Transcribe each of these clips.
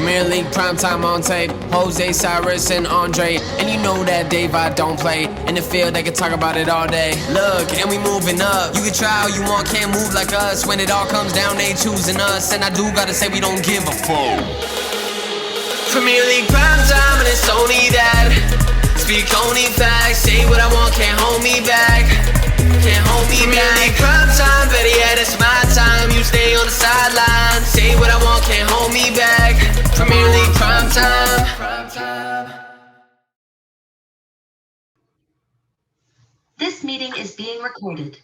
Premier League primetime on tape. Jose, Cyrus, and Andre. And you know that Dave I don't play. In the field, they can talk about it all day. Look, and we moving up. You can try all you want, can't move like us. When it all comes down, they choosing us. And I do gotta say we don't give a fuck. Premier League primetime, and it's only that. Speak only facts. Say what I want, can't hold me back. Can't hold me back. Premier League primetime, better yet, it's my time. You stay on the sideline. Say what I want, can't hold me back. Premier League primetime. This meeting is being recorded.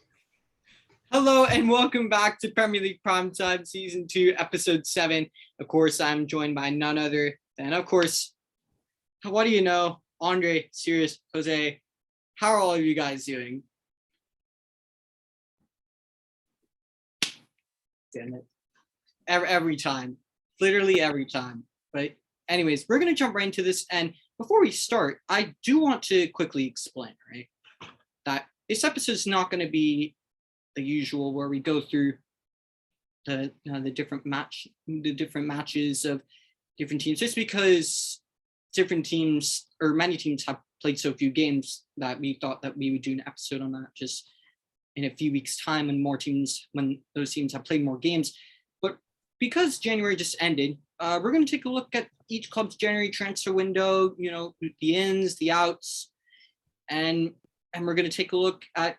Hello and welcome back to Premier League Primetime Season 2, Episode 7. Of course, I'm joined by none other than, of course, what do you know? Andre, Sirius, Jose. How are all of you guys doing? Damn it. Every time. Literally every time. But anyways, we're going to jump right into this. And before we start, I do want to quickly explain, right, that this episode is not going to be the usual where we go through the different matches of different teams, just because different teams or many teams have played so few games that we thought that we would do an episode on that just in a few weeks' time when those teams have played more games. But because January just ended, we're going to take a look at each club's January transfer window, the ins, the outs, and we're going to take a look at,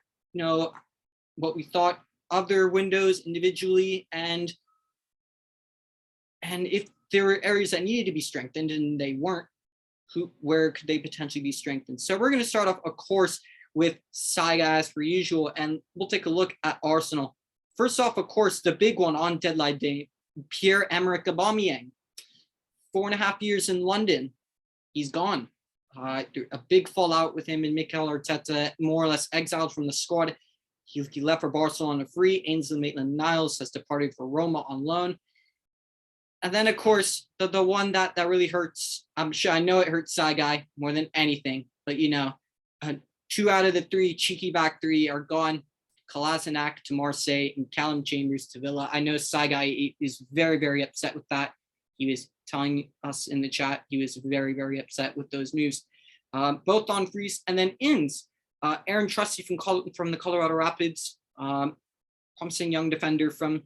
what we thought of their windows individually, and if there were areas that needed to be strengthened and they weren't, where could they potentially be strengthened? So we're going to start off, of course, with Saga as per usual, and we'll take a look at Arsenal. First off, of course, the big one on deadline day, Pierre-Emerick Aubameyang. 4.5 years in London. He's gone. A big fallout with him and Mikel Arteta, more or less exiled from the squad. He left for Barcelona free. Ainsley Maitland-Niles has departed for Roma on loan. And then, of course, the one that really hurts, I know it hurts Sagai more than anything, but 2 out of the 3 cheeky back 3 are gone. Kolasinac to Marseille and Callum Chambers to Villa. I know Sagai is very, very upset with that. He was telling us in the chat he was very, very upset with those moves. Both on frees. And then ins. Aaron Trusty from the Colorado Rapids. Promising young defender from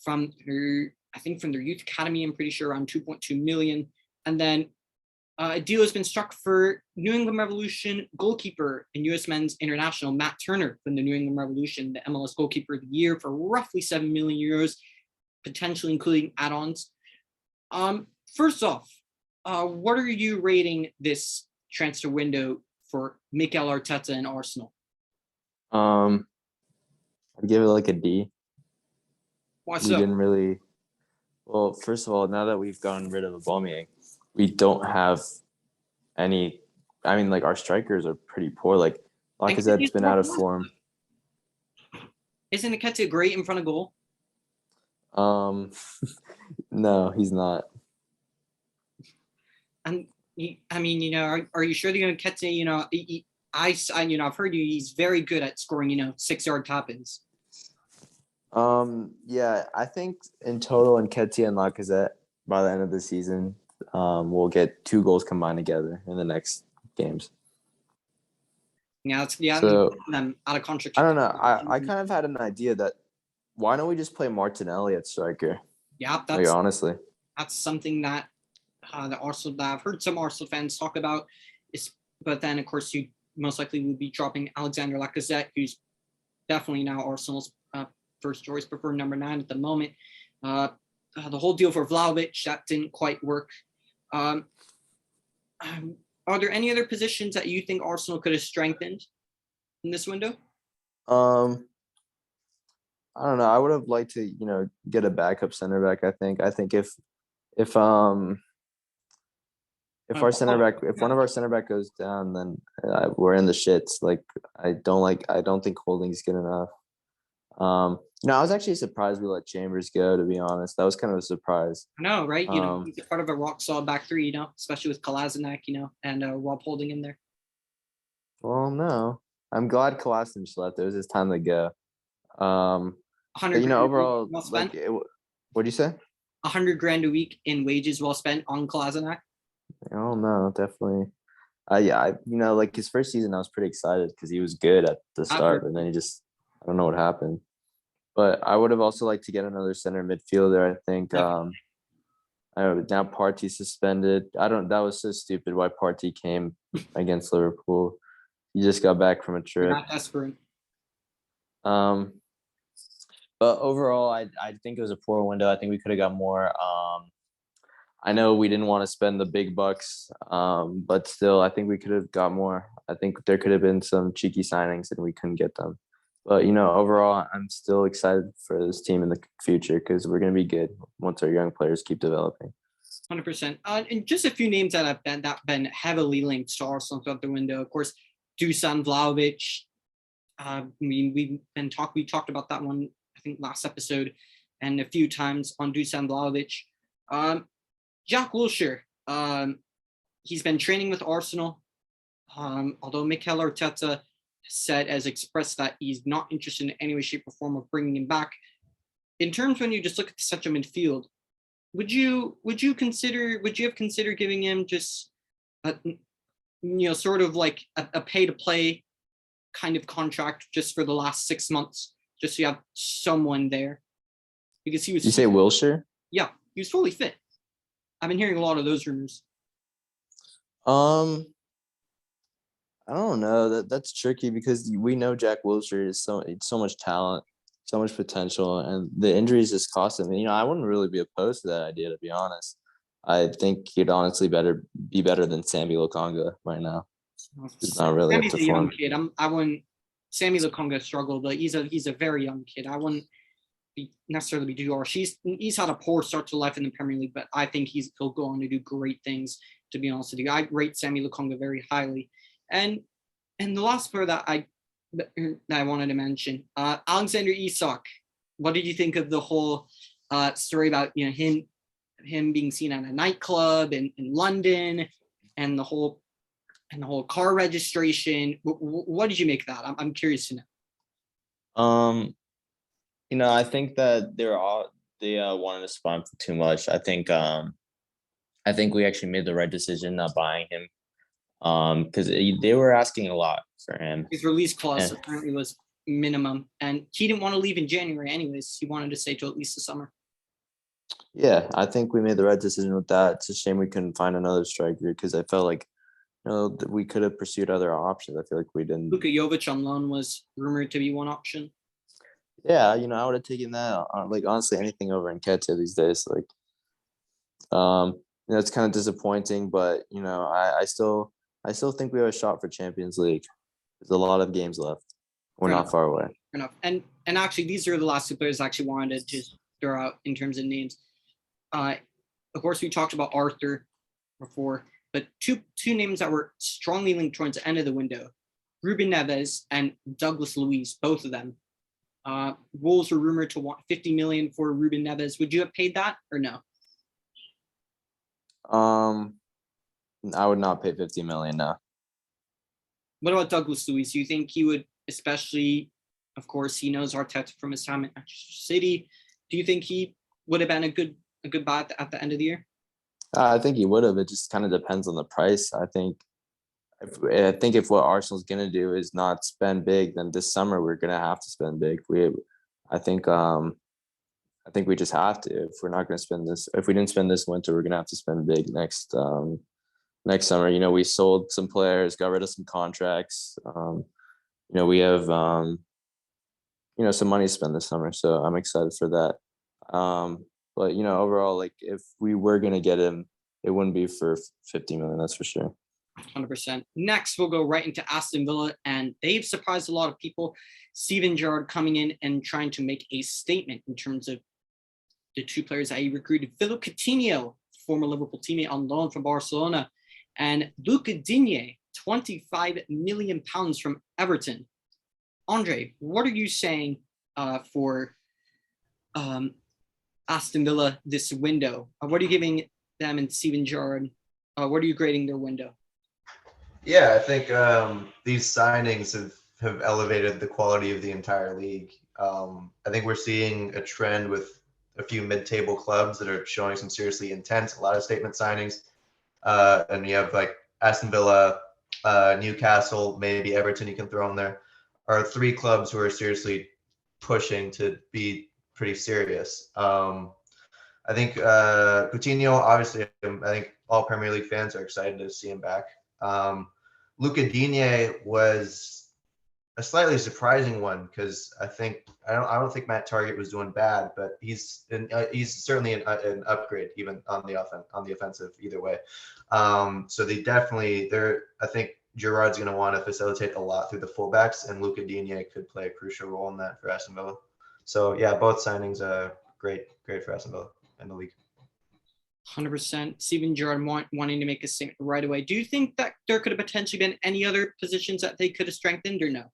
their youth academy, I'm pretty sure, around 2.2 million. And then a deal has been struck for New England Revolution goalkeeper and U.S. men's international Matt Turner from the New England Revolution, the MLS goalkeeper of the year, for roughly 7 million euros, potentially including add-ons. First off, what are you rating this transfer window for Mikel Arteta and Arsenal? I'd give it like a D. Why We so? didn't really. Well, first of all, now that we've gotten rid of Aubameyang, we don't have any. I mean, like, our strikers are pretty poor. Like, Lacazette's been out of form. Isn't Nketiah great in front of goal? No, he's not. And are you sure they're going to Nketiah? I've heard he's very good at scoring, 6-yard tap-ins. Yeah, I think in total, Nketiah and Lacazette by the end of the season, we'll get 2 goals combined together in the next games. So, them out of contract. I don't know. I kind of had an idea that why don't we just play Martinelli at striker? Yeah, Honestly, that's something that that I've heard some Arsenal fans talk about. But then, of course, you most likely will be dropping Alexander Lacazette, who's definitely now Arsenal's first choice, preferred number 9 at the moment. The whole deal for Vlahovic, that didn't quite work. Are there any other positions that you think Arsenal could have strengthened in this window? I don't know. I would have liked to, get a backup center back. I think if one of our center back goes down, then we're in the shits. Like, I don't think Holding's good enough. I was actually surprised we let Chambers go, to be honest. That was kind of a surprise. I know, right? He's part of a rock solid back 3, especially with Kolasinac, and Rob Holding in there. Well, no. I'm glad Kolasinac left. It was his time to go. But, overall, like, what'd you say? 100 grand a week in wages well spent on Kolasinac? I don't know, definitely. Like his first season, I was pretty excited because he was good at the start, and then I don't know what happened. But I would have also liked to get another center midfielder. I think now Partey's suspended. That was so stupid why Partey came against Liverpool. He just got back from a trip. Not desperate. But overall, I think it was a poor window. I think we could have got more. I know we didn't want to spend the big bucks, but still, I think we could have got more. I think there could have been some cheeky signings and we couldn't get them. But, overall, I'm still excited for this team in the future because we're going to be good once our young players keep developing. 100%. And just a few names that have been heavily linked to Arsenal throughout the window. Of course, Dusan Vlahovic. We talked about that one, I think, last episode, and a few times on Dusan Vlahovic. Jack Wilshere, he's been training with Arsenal, although Mikel Arteta has expressed that he's not interested in any way, shape, or form of bringing him back. In terms when you just look at the central midfield, would you have considered giving him just sort of like a pay to play kind of contract just for the last 6 months, just so you have someone there? Because he was. You say Wilshere? Yeah, he was fully fit. I've been hearing a lot of those rumors. I don't know. That's tricky because we know Jack Wilshere is so much talent, so much potential, and the injuries just cost him. I wouldn't really be opposed to that idea, to be honest. I think he'd honestly be better than Sammy Lokonga right now. He's not really Sammy's up to a young form. kid. I wouldn't. Sammy Lokonga struggled, but he's a very young kid. I wouldn't necessarily be too harsh. He's had a poor start to life in the Premier League, but I think he'll go on to do great things. To be honest with you, I rate Sammy Lokonga very highly. And the last player that I wanted to mention, Alexander Isak. What did you think of the whole story about him being seen at a nightclub in London, and the whole car registration? What did you make of that? I'm curious to know. I think that they wanted to spy him for too much. I think we actually made the right decision not buying him. Because they were asking a lot for him. His release clause apparently was minimum, and he didn't want to leave in January anyways. He wanted to stay till at least the summer. Yeah, I think we made the right decision with that. It's a shame we couldn't find another striker because I felt like that we could have pursued other options. I feel like we didn't. Luka Jovic on loan was rumored to be one option. Yeah, I would have taken that. Like honestly, anything over Nketiah these days. Like, it's kind of disappointing, but I still think we have a shot for Champions League. There's a lot of games left. We're not far away. Fair enough. And actually, these are the last two players I actually wanted to throw out in terms of names. Of course, we talked about Arthur before, but two names that were strongly linked towards the end of the window: Ruben Neves and Douglas Louise, both of them. Wolves were rumored to want 50 million for Ruben Neves. Would you have paid that or no? I would not pay 50 million now. What about Douglas Louise? Do you think he would, especially, of course, he knows Arteta from his time at Manchester City. Do you think he would have been a good buy at the end of the year? I think he would have. It just kind of depends on the price. I think if what Arsenal's gonna do is not spend big, then this summer we're gonna have to spend big. I think we just have to. If we're not gonna spend this, if we didn't spend this winter, we're gonna have to spend big next summer. We sold some players, got rid of some contracts. We have some money to spend this summer, so I'm excited for that. But overall, like if we were gonna get him, it wouldn't be for 50 million, that's for sure. 100%. Next, we'll go right into Aston Villa, and they've surprised a lot of people. Steven Gerrard coming in and trying to make a statement in terms of the two players that he recruited: Philippe Coutinho, former Liverpool teammate on loan from Barcelona, and Luca Digne, £25 million from Everton. Andre, what are you saying for Aston Villa this window? What are you giving them and Steven Gerrard? What are you grading their window? Yeah, I think these signings have elevated the quality of the entire league. I think we're seeing a trend with a few mid-table clubs that are showing some seriously intense, a lot of statement signings. And you have like Aston Villa, Newcastle, maybe Everton you can throw in there, are three clubs who are seriously pushing to be pretty serious. I think Coutinho, obviously, I think all Premier League fans are excited to see him back. Luca Digne was a slightly surprising one because I don't think Matt Target was doing bad, but he's certainly an upgrade even on the offensive either way. So I think Gerrard's going to want to facilitate a lot through the fullbacks, and Luca Digne could play a crucial role in that for Aston Villa. So yeah, both signings are great for Aston Villa and the league. 100%. Steven Gerrard wanting to make a statement right away. Do you think that there could have potentially been any other positions that they could have strengthened or no?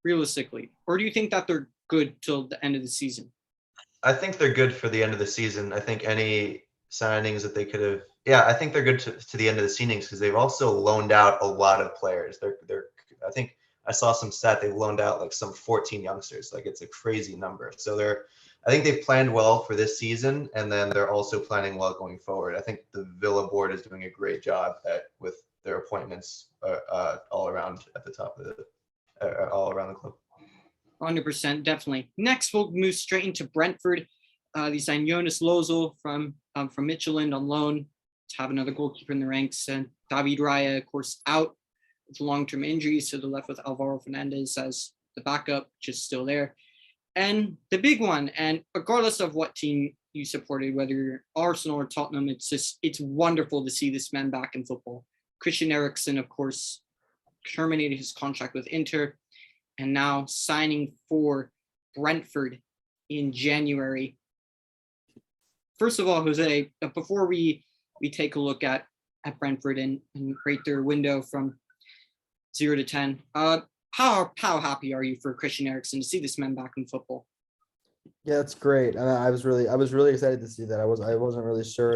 Realistically, or do you think that they're good till the end of the season? I think they're good for the end of the season. I think any signings that they could have, I think they're good to the end of the signings because they've also loaned out a lot of players. I think I saw some stat they've loaned out like some 14 youngsters. Like it's a crazy number. So I think they've planned well for this season, and then they're also planning well going forward. I think the Villa board is doing a great job with their appointments all around at the top of all around the club. 100%, definitely. Next, we'll move straight into Brentford. They signed Jonas Lozel from Midtjylland on loan to have another goalkeeper in the ranks. And David Raya, of course, out with long-term injuries, so they're left with Alvaro Fernandez as the backup, just still there. And the big one, and regardless of what team you supported, whether you're Arsenal or Tottenham, it's wonderful to see this man back in football. Christian Erickson, of course, terminated his contract with Inter and now signing for Brentford in January. First of all, Jose, before we take a look at Brentford and rate their window from 0 to 10, how happy are you for Christian Erickson to see this man back in football? Yeah, it's great. And I was really excited to see that. I wasn't really sure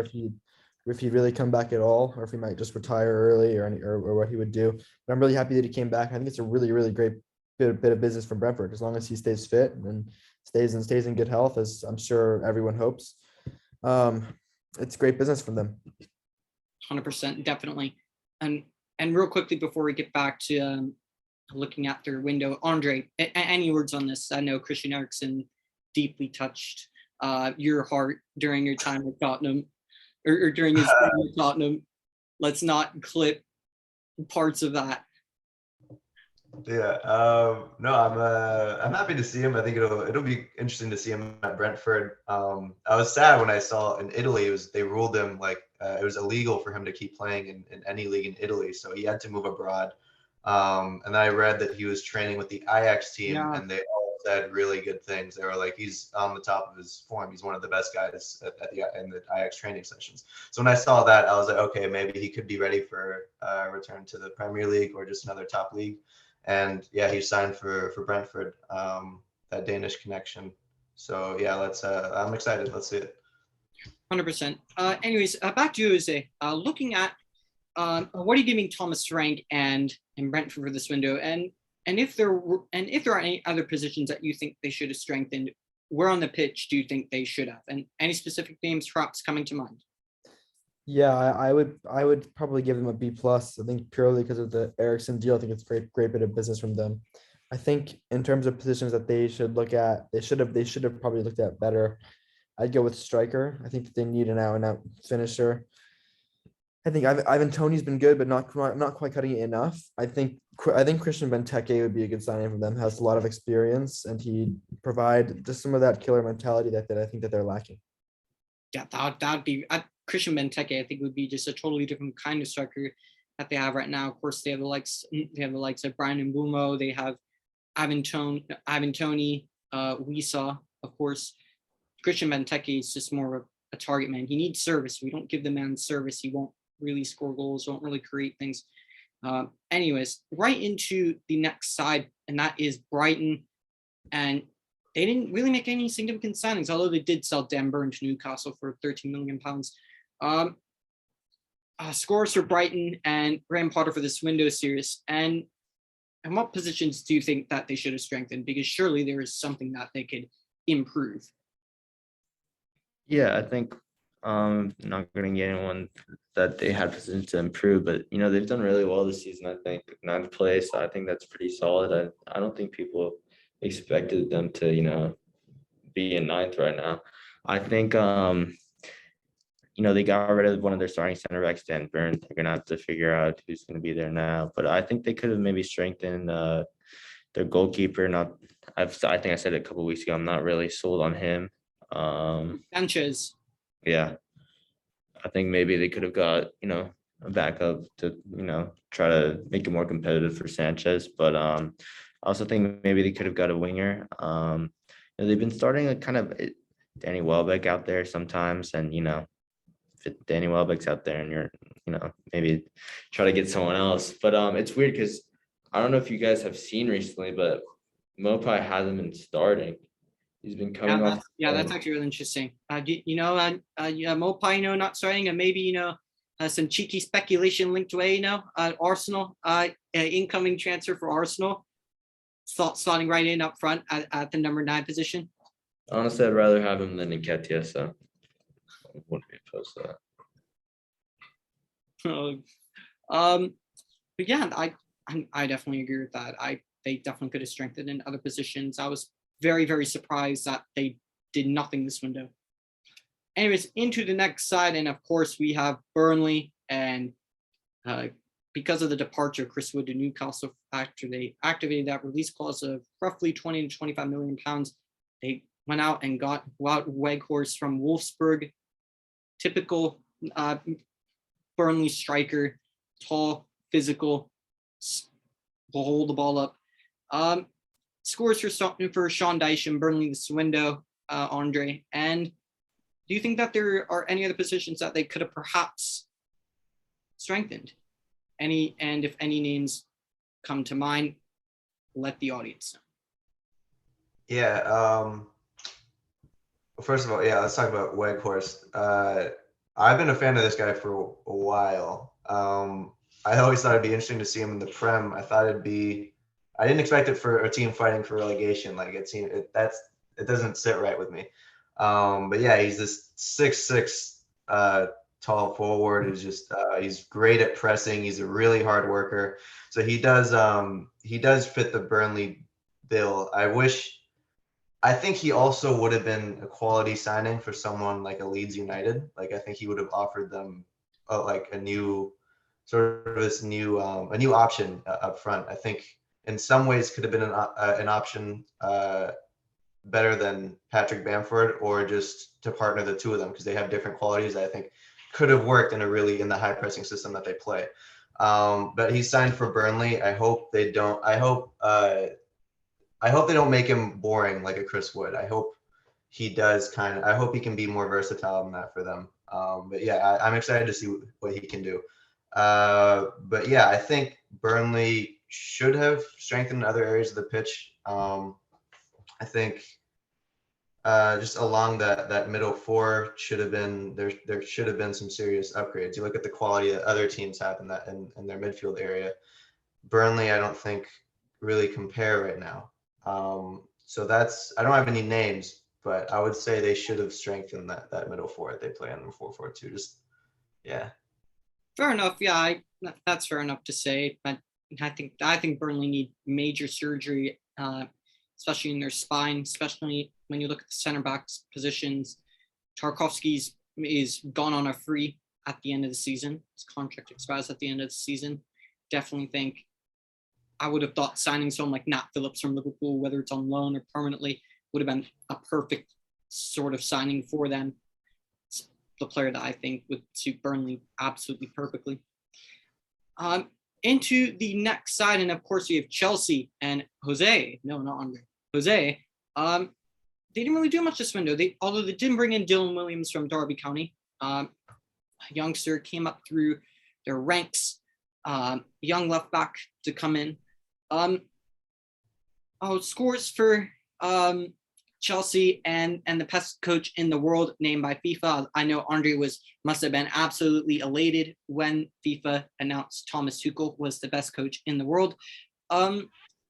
if he'd really come back at all, or if he might just retire early or what he would do. But I'm really happy that he came back. I think it's a really, really great bit of business from Brentford, as long as he stays fit and stays in good health, as I'm sure everyone hopes. It's great business from them. 100%, definitely. And real quickly before we get back to looking at their window, Andre, any words on this? I know Christian Erickson deeply touched your heart during your time at Tottenham, or during his time at Tottenham. Let's not clip parts of that. Yeah, no, I'm happy to see him. I think it'll be interesting to see him at Brentford. I was sad when I saw in Italy they ruled him like it was illegal for him to keep playing in any league in Italy, so he had to move abroad. And then I read that he was training with the Ajax team, and they all said really good things. They were like, he's on the top of his form. He's one of the best guys in the Ajax training sessions. So when I saw that, I was like, okay, maybe he could be ready for a return to the Premier League or just another top league. And yeah, he signed for Brentford, that Danish connection. So yeah, I'm excited. Let's see it. 100%. Anyways, back to you, Jose. Looking at what are you giving Thomas Frank and Brentford for this window, and if there are any other positions that you think they should have strengthened, where on the pitch do you think they should have, and any specific names perhaps coming to mind? Yeah, I would probably give them a B+. I think purely because of the Erickson deal. I think it's a great bit of business from them. I think in terms of positions that they should look at, they should have probably looked at better. I'd go with striker. I think that they need an out-and-out finisher. I think Ivan Toney's been good, but not quite cutting it enough. I think Christian Benteke would be a good signing for them. Has a lot of experience, and he'd provide just some of that killer mentality that I think that they're lacking. Yeah, that'd be Christian Benteke. I think would be just a totally different kind of striker that they have right now. Of course, they have the likes of Brian Mbeumo. They have Ivan Toney, Wisa, of course. Christian Benteke is just more of a target man. He needs service. If we don't give the man service, he won't really score goals, won't really create things. Anyways, right into the next side, and that is Brighton. And they didn't really make any significant signings, although they did sell Dan Burn to Newcastle for £13 million. Scores for Brighton and Graham Potter for this window series. And what positions do you think that they should have strengthened? Because surely there is something that they could improve? Yeah, I think not going to get anyone that they had position to improve, but they've done really well this season. I think ninth place. I think that's pretty solid. I don't think people expected them to be in ninth right now. I think they got rid of one of their starting center backs, Dan Burn. They're gonna have to figure out who's gonna be there now. But I think they could have maybe strengthened their goalkeeper. I think I said it a couple of weeks ago. I'm not really sold on him. Sanchez. Yeah, I think maybe they could have got a backup to try to make it more competitive for Sanchez. But I also think maybe they could have got a winger. They've been starting a kind of Danny Welbeck out there sometimes, and if Danny Welbeck's out there and you're maybe try to get someone else. But it's weird because I don't know if you guys have seen recently, but Mopai hasn't been starting. He's been coming off. That's actually really interesting. Mopai, not starting, and maybe some cheeky speculation linked to Arsenal, incoming transfer for Arsenal, slotting right in up front at the number 9 position. Honestly, I'd rather have him than Nketiah, so I wouldn't be opposed to that. But yeah, I definitely agree with that. They definitely could have strengthened in other positions. I was very, very surprised that they did nothing this window. Anyways, into the next side, and of course we have Burnley, and because of the departure of Chris Wood to Newcastle after they activated that release clause of roughly 20 to 25 million pounds, they went out and got Wout Weghorst from Wolfsburg, typical Burnley striker, tall, physical, will hold the ball up. Scores for Sean Dyche and Burnley this window, Andre. And do you think that there are any other positions that they could have perhaps strengthened? And if any names come to mind, let the audience know. Yeah. First of all, let's talk about Weghorst. I've been a fan of this guy for a while. I always thought it'd be interesting to see him in the Prem. I didn't expect it for a team fighting for relegation. Like it doesn't sit right with me. But yeah, he's this 6'6" tall forward. He's great at pressing. He's a really hard worker. So he does fit the Burnley bill. I think he also would have been a quality signing for someone like a Leeds United. Like I think he would have offered them a new option up front. I think in some ways could have been an option better than Patrick Bamford, or just to partner the two of them because they have different qualities that I think could have worked in the high pressing system that they play. But he signed for Burnley. I hope they don't make him boring like a Chris Wood. I hope he can be more versatile than that for them. But yeah, I'm excited to see what he can do. But yeah, I think Burnley should have strengthened other areas of the pitch. I think just along that middle four there should have been some serious upgrades. You look at the quality that other teams have in their midfield area. Burnley, I don't think really compare right now. So I don't have any names, but I would say they should have strengthened that middle four that they play in the 4-4-2. Fair enough. Yeah, that's fair enough to say. But I think Burnley need major surgery, especially in their spine, especially when you look at the center backs positions. Tarkowski's is gone on a free at the end of the season. His contract expires at the end of the season. Definitely think I would have thought signing someone like Nat Phillips from Liverpool, whether it's on loan or permanently, would have been a perfect sort of signing for them. It's the player that I think would suit Burnley absolutely perfectly. Into the next side, and of course we have Chelsea and Jose. No, not Andre. Jose. They didn't really do much this window. Although they didn't bring in Dylan Williams from Derby County. A youngster came up through their ranks. Young left back to come in. Scores for Chelsea and the best coach in the world named by FIFA. I know Andre must have been absolutely elated when FIFA announced Thomas Tuchel was the best coach in the world.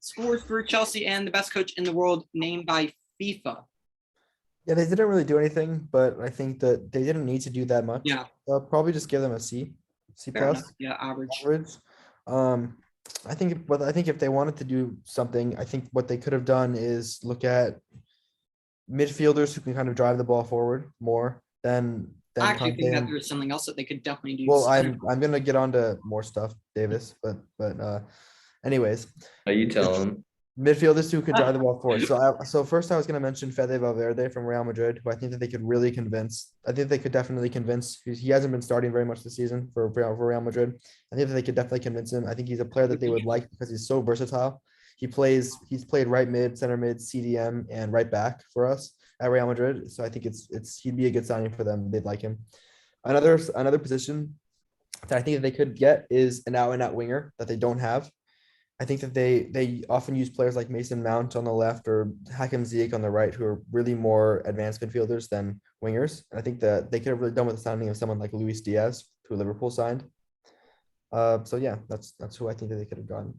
Scores for Chelsea and the best coach in the world named by FIFA. Yeah, they didn't really do anything, but I think that they didn't need to do that much. Yeah, I'll probably just give them a C fair enough. plus Yeah, average. average. Um, I think if they wanted to do something, I think what they could have done is look at midfielders who can kind of drive the ball forward more I than actually think that Conte. there's something else that they could definitely do. Well, I'm gonna get on to more stuff, Davis, but anyways, Are you telling him? midfielders who could drive the ball forward. So first I was gonna mention Fede Valverde from Real Madrid, who I think that they could really convince. I think they could definitely convince. He hasn't been starting very much this season for Real Madrid. I think that they could definitely convince him. I think he's a player that they would like because he's so versatile. He's played right mid, center mid, CDM, and right back for us at Real Madrid. So I think he'd be a good signing for them. They'd like him. Another position that I think that they could get is an out and out winger that they don't have. I think that they often use players like Mason Mount on the left or Hakim Ziyech on the right, who are really more advanced midfielders than wingers. And I think that they could have really done with the signing of someone like Luis Diaz, who Liverpool signed. So yeah, that's who I think that they could have gotten.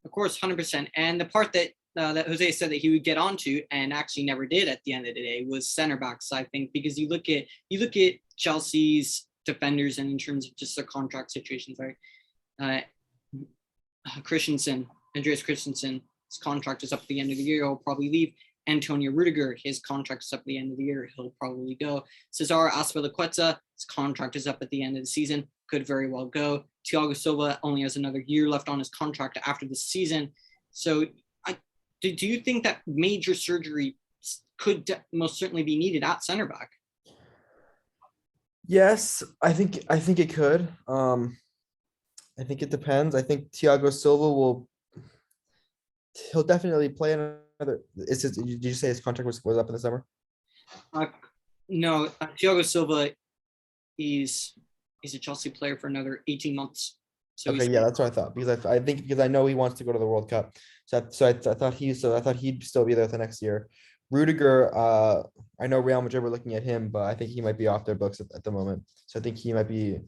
Of course, 100%. And the part that that Jose said that he would get onto and actually never did at the end of the day was center backs. I think because you look at Chelsea's defenders and in terms of just their contract situations, right? Andreas Christensen, his contract is up at the end of the year. He'll probably leave. Antonio Rudiger, his contract is up at the end of the year. He'll probably go. Cesar Azpilicueta, his contract is up at the end of the season. Could very well go. Thiago Silva only has another year left on his contract after the season. So do you think that major surgery could most certainly be needed at center back? Yes, I think it could. I think it depends. I think Thiago Silva he'll definitely play another. Did you say his contract was up in the summer? No, Thiago Silva is a Chelsea player for another 18 months. So okay, yeah, that's what I thought because I know he wants to go to the World Cup. I thought he'd still be there the next year. Rudiger, I know Real Madrid were looking at him, but I think he might be off their books at the moment. So I think he might be.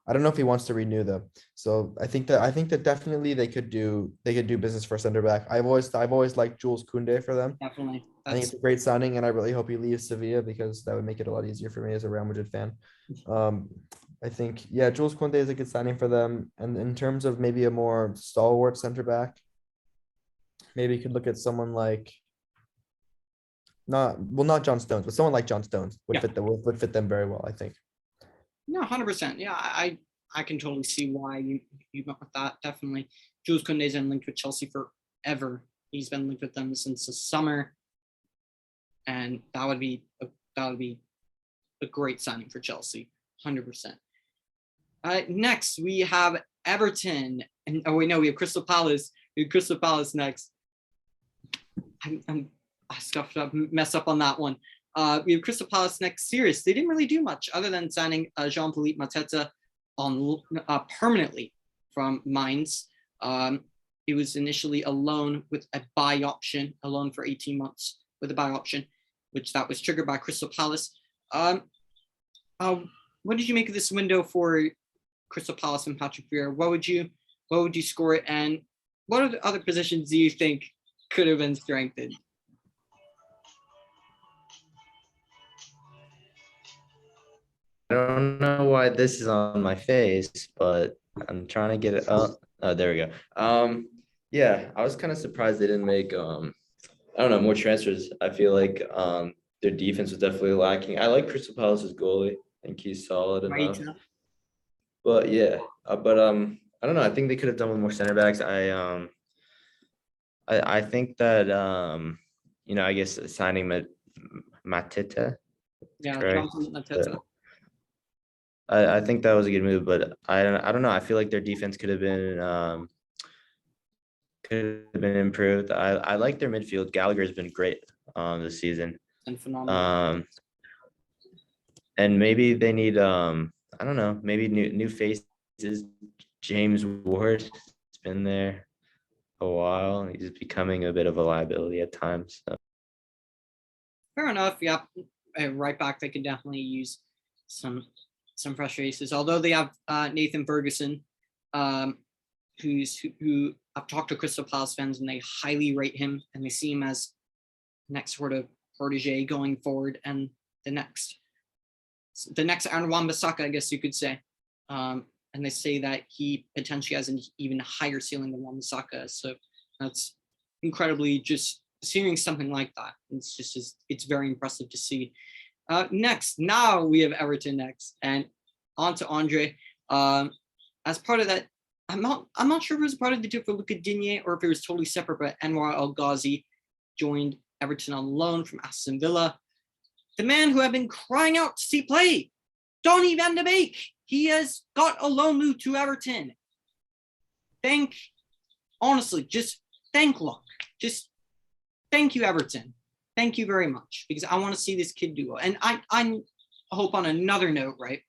I don't know if he wants to renew though. So I think that definitely they could do business for a center back. I've always liked Jules Koundé for them. Definitely. I think it's a great signing, and I really hope he leaves Sevilla because that would make it a lot easier for me as a Real Madrid fan. I think, yeah, Jules Koundé is a good signing for them. And in terms of maybe a more stalwart center back, maybe you could look at someone like not John Stones, but someone like John Stones would fit them very well, I think. No, 100%. Yeah, I can totally see why you went with that. Definitely. Jules Koundé's been linked with Chelsea forever. He's been linked with them since the summer. And that would be a great signing for Chelsea. 100%. Next, we have Everton. And we have Crystal Palace. We have Crystal Palace next. I scuffed up, messed up on that one. We have Crystal Palace next. Serious. They didn't really do much other than signing Jean-Philippe Mateta on permanently from Mainz. It was initially a loan with a buy option, a loan for 18 months with a buy option, which that was triggered by Crystal Palace. What did you make of this window for Crystal Palace and Patrick Vieira? What would you score it? And what other positions do you think could have been strengthened? I don't know why this is on my face, but I'm trying to get it up. Oh, there we go. Yeah, I was kind of surprised they didn't make I don't know, more transfers. I feel like their defense was definitely lacking. I like Crystal Palace's goalie. I think he's solid enough. But yeah, I don't know. I think they could have done with more center backs. I think that I guess signing Mateta. Yeah, Johnson Mateta. I think that was a good move, but I don't know. I feel like their defense could have been improved. I like their midfield. Gallagher's been great this season. And phenomenal. And maybe they need I don't know, maybe new faces. James Ward has been there a while. He's becoming a bit of a liability at times. So. Fair enough. Yeah, right back. They could definitely use some fresh faces. Although they have Nathan Ferguson, who I've talked to Crystal Palace fans and they highly rate him and they see him as next sort of protege going forward, and the next Aaron Wan-Bissaka, I guess you could say. And they say that he potentially has an even higher ceiling than Wan-Bissaka. So that's incredibly, just seeing something like that. It's very impressive to see. Now we have Everton next, and on to Andre. As part of that, I'm not sure if it was part of the deal for Luca Digne or if it was totally separate, but Anwar El Ghazi joined Everton on loan from Aston Villa. The man who had been crying out to see play, Donny van de Beek. He has got a loan move to Everton. Honestly, just thank luck. Just thank you, Everton. Thank you very much, because I want to see this kid do well. And I hope on another note, right?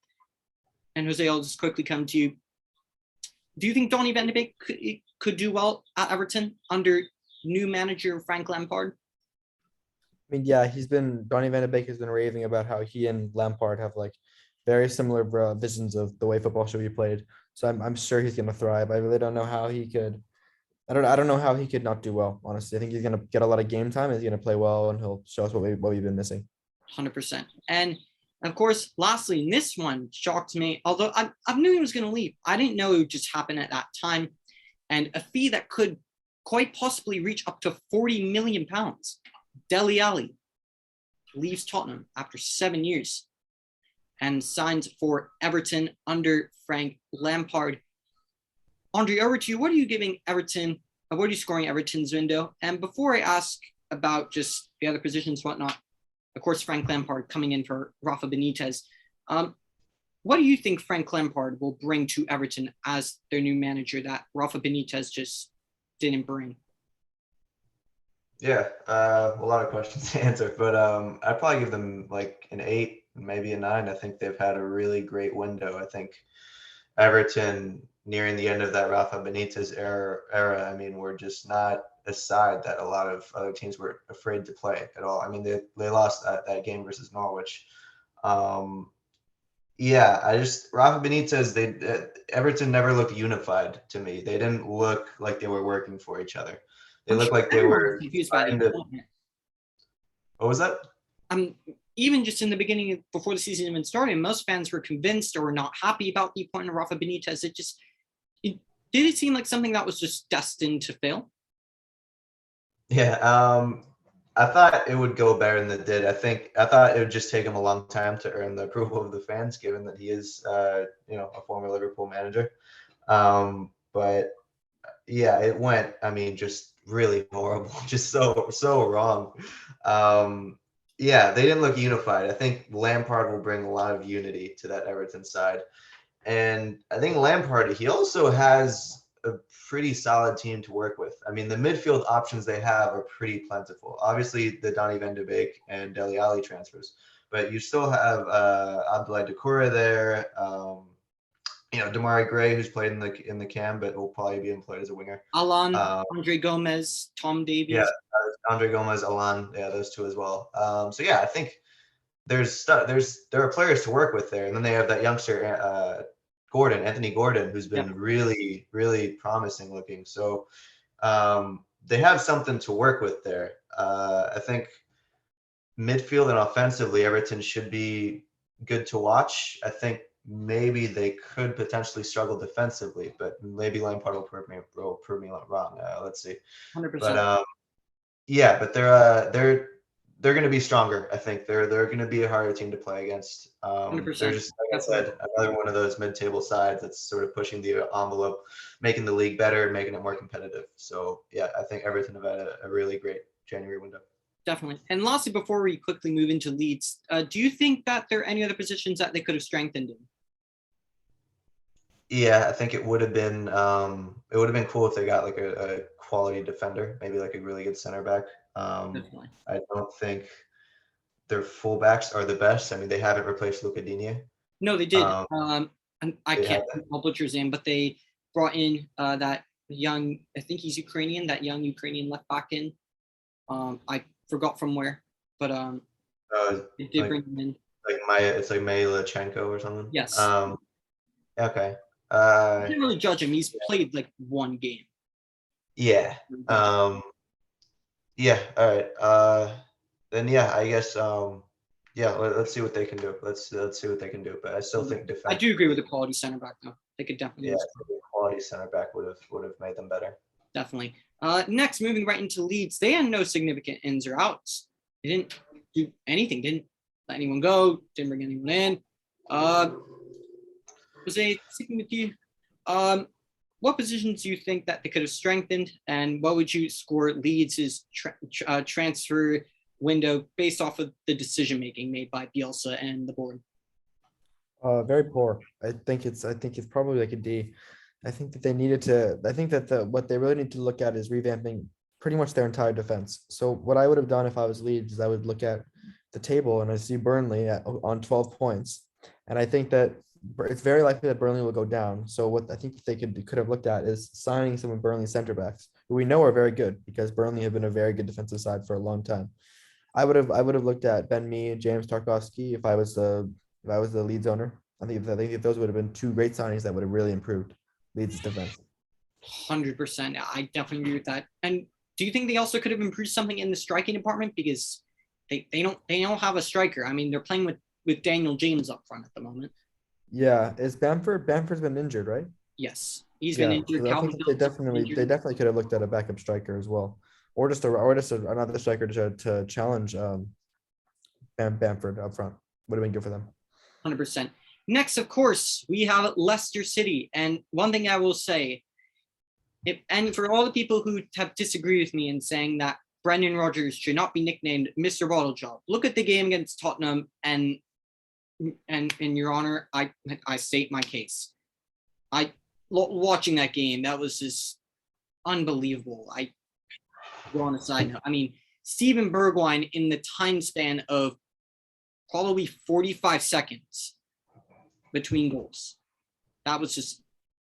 And Jose, I'll just quickly come to you. Do you think Donny van de Beek could do well at Everton under new manager Frank Lampard? I mean, yeah, Donny van de Beek has been raving about how he and Lampard have like very similar visions of the way football should be played. So I'm sure he's going to thrive. I really don't know how he could. I don't know how he could not do well. Honestly, I think he's going to get a lot of game time. He's going to play well, and he'll show us what we've been missing. 100%. And of course, lastly, this one shocked me. Although I knew he was going to leave, I didn't know it would just happen at that time, and a fee that could quite possibly reach up to £40 million. Dele Alli leaves Tottenham after 7 years and signs for Everton under Frank Lampard. Andre, over to you. What are you giving Everton? What are you scoring Everton's window? And before I ask about just the other positions, whatnot, of course, Frank Lampard coming in for Rafa Benitez. What do you think Frank Lampard will bring to Everton as their new manager that Rafa Benitez just didn't bring? Yeah, a lot of questions to answer, but I'd probably give them like an 8, maybe a 9. I think they've had a really great window. I think Everton, nearing the end of that Rafa Benitez era, I mean, we're just not a side that a lot of other teams were afraid to play at all. I mean, they lost that game versus Norwich. Rafa Benitez, Everton never looked unified to me. They didn't look like they were working for each other. They looked like they were confused by the appointment. What was that? Even just in the beginning, before the season even started, most fans were convinced or not happy about the appointment of Rafa Benitez. Did it seem like something that was just destined to fail? Yeah, I thought it would go better than it did. I thought it would just take him a long time to earn the approval of the fans, given that he is, a former Liverpool manager. But yeah, it went, I mean, just really horrible, just so wrong. They didn't look unified. I think Lampard will bring a lot of unity to that Everton side. And I think Lampard, he also has a pretty solid team to work with. I mean, the midfield options they have are pretty plentiful. Obviously, the Donny van de Beek and Dele Alli transfers, but you still have Abdoulaye Doucouré there. Damari Gray, who's played in the cam, but will probably be employed as a winger. Alan, Andre Gomez, Tom Davies. Yeah, Andre Gomez, Alan, those two as well. I think there are players to work with there, and then they have that youngster Anthony Gordon, who's been really, really promising looking. So they have something to work with there. I think midfield and offensively, Everton should be good to watch. I think maybe they could potentially struggle defensively, but maybe Lampard will prove me wrong. Let's see. 100%. But but they're going to be stronger. I think they're going to be a harder team to play against. 100%. They're just, like I said, another one of those mid-table sides that's sort of pushing the envelope, making the league better and making it more competitive. So yeah, I think Everton have had a really great January window. Definitely. And lastly, before we quickly move into Leeds, do you think that there are any other positions that they could have strengthened in? Yeah, I think it would have been cool if they got like a quality defender, maybe like a really good center back. Definitely. I don't think their fullbacks are the best. I mean, they haven't replaced Luca Digne. No, they did. And I can't butcher his name, but they brought in that young, I think he's Ukrainian, that young Ukrainian left back in. I forgot from where, but they did bring him in. It's like Maylachenko or something. Yes. Okay. I can't really judge him. He's played like one game. Yeah. All right. then yeah, I guess yeah, let's see what they can do. Let's see what they can do. But I still think I defense. do agree with the quality center back though. They could definitely Yeah, use I think a quality center back would have made them better. definitely. Next, moving right into Leeds, they had no significant ins or outs. They didn't do anything. Didn't let anyone go. Didn't bring anyone in. Jose, sticking with you. What positions do you think that they could have strengthened, and what would you score Leeds' transfer window based off of the decision making made by Bielsa and the board? Very poor. I think it's probably like a D. I think that they needed to. I think that what they really need to look at is revamping pretty much their entire defense. So what I would have done if I was Leeds is I would look at the table and I see Burnley on 12 points, and I think that it's very likely that Burnley will go down. So what I think that they could have looked at is signing some of Burnley's center backs, who we know are very good because Burnley have been a very good defensive side for a long time. I would have looked at Ben Mee, James Tarkowski if I was the Leeds owner. I think if those would have been two great signings that would have really improved Leeds' defense. 100%. I definitely agree with that. And do you think they also could have improved something in the striking department, because they don't have a striker? I mean, they're playing with Daniel James up front at the moment. Yeah, is Bamford's been injured, right? Yes, he's been injured. So I Calvin think Phillips they definitely could have looked at a backup striker as well, or just another striker to challenge Bamford up front. Would have been good for them. 100%. Next, of course, we have Leicester City. And one thing I will say, and for all the people who have disagreed with me in saying that Brendan Rodgers should not be nicknamed Mr. Bottle Job, look at the game against Tottenham, and in your honor, I state my case. Watching that game, that was just unbelievable. I go on a side note. I mean, Steven Bergwijn, in the time span of probably 45 seconds between goals, that was just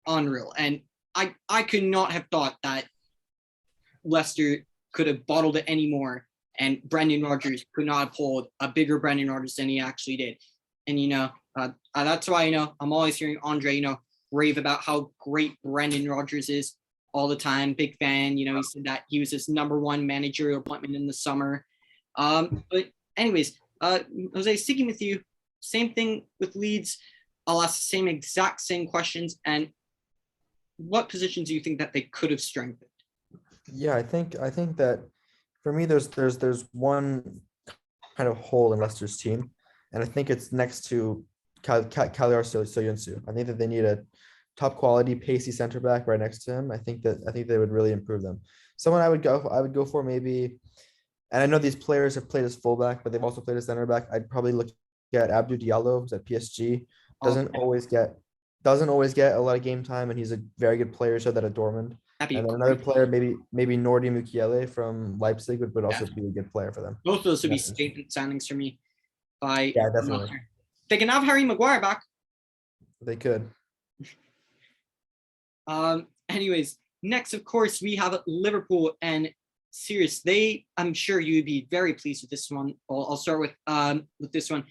unreal. And I could not have thought that Leicester could have bottled it anymore, and Brendan Rodgers could not have pulled a bigger Brendan Rodgers than he actually did. And that's why I'm always hearing Andre rave about how great Brendan Rodgers is all the time. Big fan. He said that he was his number one managerial appointment in the summer. But anyways, Jose, sticking with you, same thing with Leeds. I'll ask the exact same questions. And what positions do you think that they could have strengthened? Yeah, I think that for me, there's one kind of hole in Leicester's team, and I think it's next to Kaliar Soyuncu. I think that they need a top quality, pacey center back right next to him. I think they would really improve them. Someone I would go for maybe, and I know these players have played as fullback, but they've also played as center back. I'd probably look at Abdou Diallo, who's at PSG. Doesn't always get a lot of game time, and he's a very good player. So that at Dortmund. And then another player, maybe Nordi Mukiele from Leipzig would also be a good player for them. Both of those would be statement signings for me. Yeah, definitely. They can have Harry Maguire back. They could. Anyways, next, of course, we have Liverpool and Sirius. I'm sure you'd be very pleased with this one. I'll start with this one.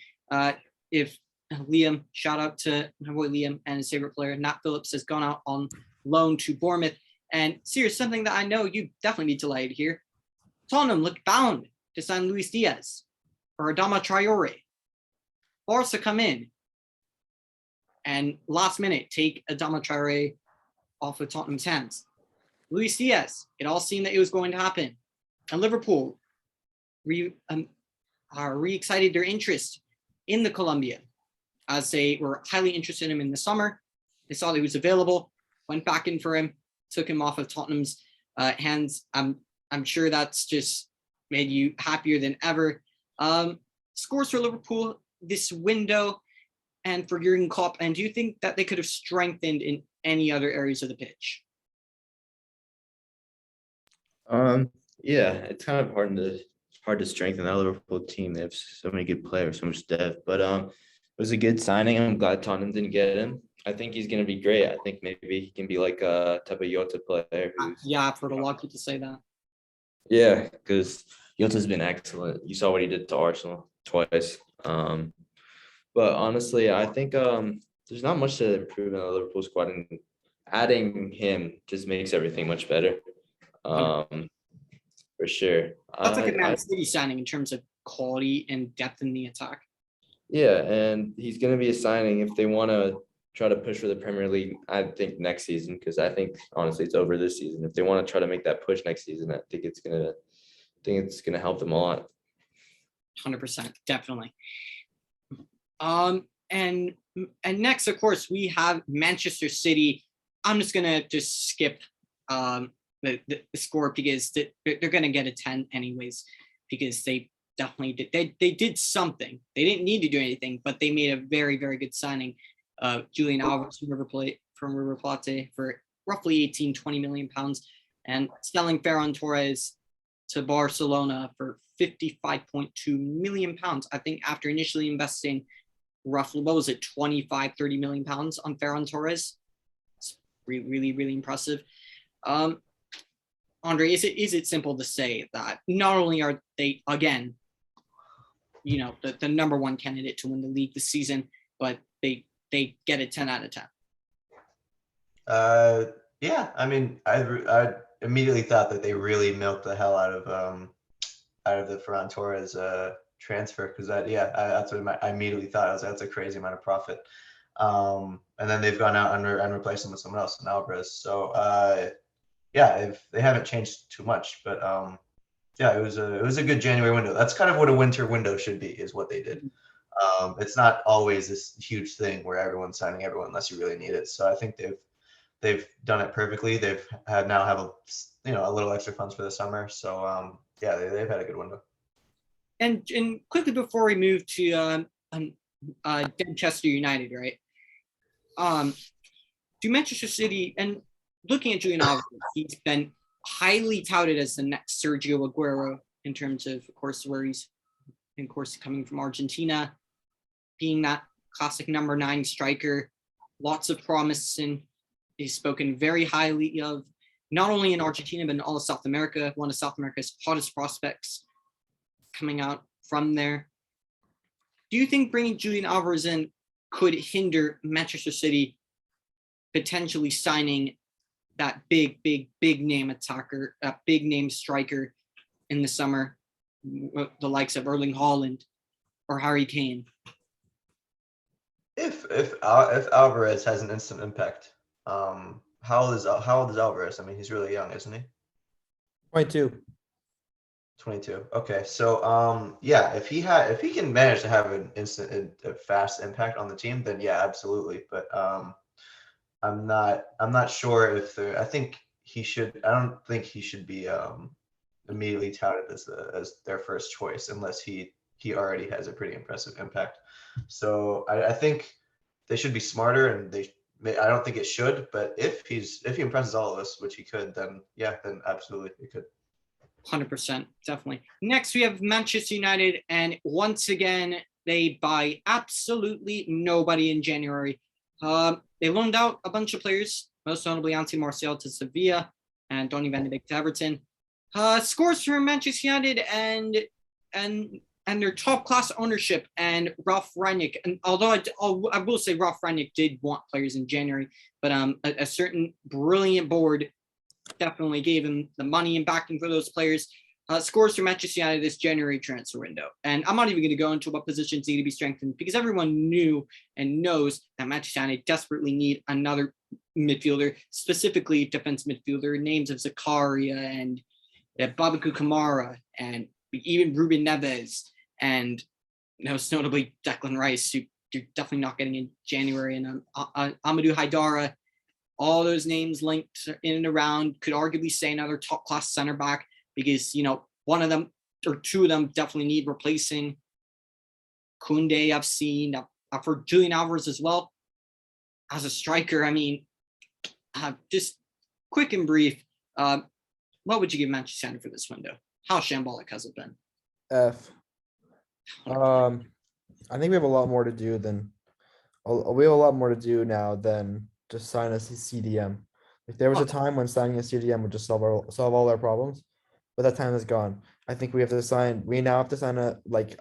If Liam, shout out to my boy Liam and his favorite player, Nat Phillips, has gone out on loan to Bournemouth. And Sirius, something that I know you definitely be delighted to hear. Tottenham look bound to sign Luis Diaz or Adama Traore. Barca come in and last minute take Adama Traore off of Tottenham's hands. Luis Diaz, it all seemed that it was going to happen. And Liverpool re-excited their interest in the Colombian, as they were highly interested in him in the summer. They saw that he was available, went back in for him, took him off of Tottenham's hands. I'm sure that's just made you happier than ever. Scores for Liverpool this window and for Jurgen Klopp. And do you think that they could have strengthened in any other areas of the pitch? Yeah, it's kind of hard to strengthen that Liverpool team. They have so many good players, so much depth. But it was a good signing. I'm glad Tottenham didn't get him. I think he's going to be great. I think maybe he can be like a type of Jota player. Yeah, I've heard a lot of people say that. Yeah, because Jota's been excellent. You saw what he did to Arsenal twice. But honestly, I think there's not much to improve in the Liverpool squad, and adding him just makes everything much better. For sure. That's like a Man I City signing in terms of quality and depth in the attack. yeah, and he's going to be a signing if they want to try to push for the Premier League. I think next season, because I think honestly it's over this season. If they want to try to make that push next season, I think it's gonna help them a lot. 100%, definitely. And next, of course, we have Manchester City. I'm just gonna skip the score because they're gonna get a 10 anyways, because they definitely did. They did something. They didn't need to do anything, but they made a very, very good signing. Julian Alvarez from River Plate for roughly 18-20 million pounds, and selling Ferran Torres to Barcelona for 55.2 million pounds. I think after initially investing roughly, what was it, 25-30 million pounds on Ferran Torres. It's really, really impressive. Andre, is it simple to say that not only are they, again, the number one candidate to win the league this season, but they get a 10 out of 10? Yeah, I mean, I immediately thought that they really milked the hell out of the Ferran Torres transfer, because that's what I immediately thought. I was like, that's a crazy amount of profit. And then they've gone out and replaced him with someone else, in Alvarez. So they haven't changed too much, but it was a good January window. That's kind of what a winter window should be, is what they did. It's not always this huge thing where everyone's signing everyone unless you really need it. So I think they've done it perfectly. They've now have a little extra funds for the summer. So they've had a good window. And quickly before we move to Manchester United, right? To Manchester City, and looking at Julian Alvarez, he's been highly touted as the next Sergio Aguero in terms of course, where he's, of course, coming from Argentina, being that classic number 9 striker. Lots of promise, and he's spoken very highly of, not only in Argentina, but in all of South America, one of South America's hottest prospects coming out from there. Do you think bringing Julian Alvarez in could hinder Manchester City potentially signing that big name attacker, that big name striker in the summer, the likes of Erling Haaland or Harry Kane? If Alvarez has an instant impact, how old is Alvarez? I mean, he's really young, isn't he? 22. 22. Okay, so if he can manage to have an instant, fast impact on the team, then yeah, absolutely. But I'm not sure if I think he should. I don't think he should be immediately touted as their first choice unless he already has a pretty impressive impact. So I think they should be smarter, and I don't think it should, but if he impresses all of us, which he could, then absolutely it could. 100%, definitely. Next, we have Manchester United, and once again, they buy absolutely nobody in January. They loaned out a bunch of players, most notably Anthony Martial to Sevilla and Donny van de Beek to Everton. Scores for Manchester United and their top class ownership and Ralph Rangnick. And although I will say Ralph Rangnick did want players in January, but a certain brilliant board definitely gave him the money and backing for those players. Scores for Manchester United this January transfer window. And I'm not even going to go into what positions need to be strengthened, because everyone knew and knows that Manchester United desperately need another midfielder, specifically defense midfielder, names of Zakaria and Babaku Kamara and even Ruben Neves and most notably Declan Rice, who you're definitely not getting in January, and Amadou Haidara. All those names linked in and around, could arguably say another top class center back, because, one of them or two of them definitely need replacing. Koundé, I've seen for Julian Alvarez as well. As a striker, I mean, just quick and brief, what would you give Manchester United for this window? How shambolic has it been? F. I think we have a lot more to do now than just sign a CDM. Like, there was a time when signing a CDM would just solve all our problems, but that time is gone. I think we now have to sign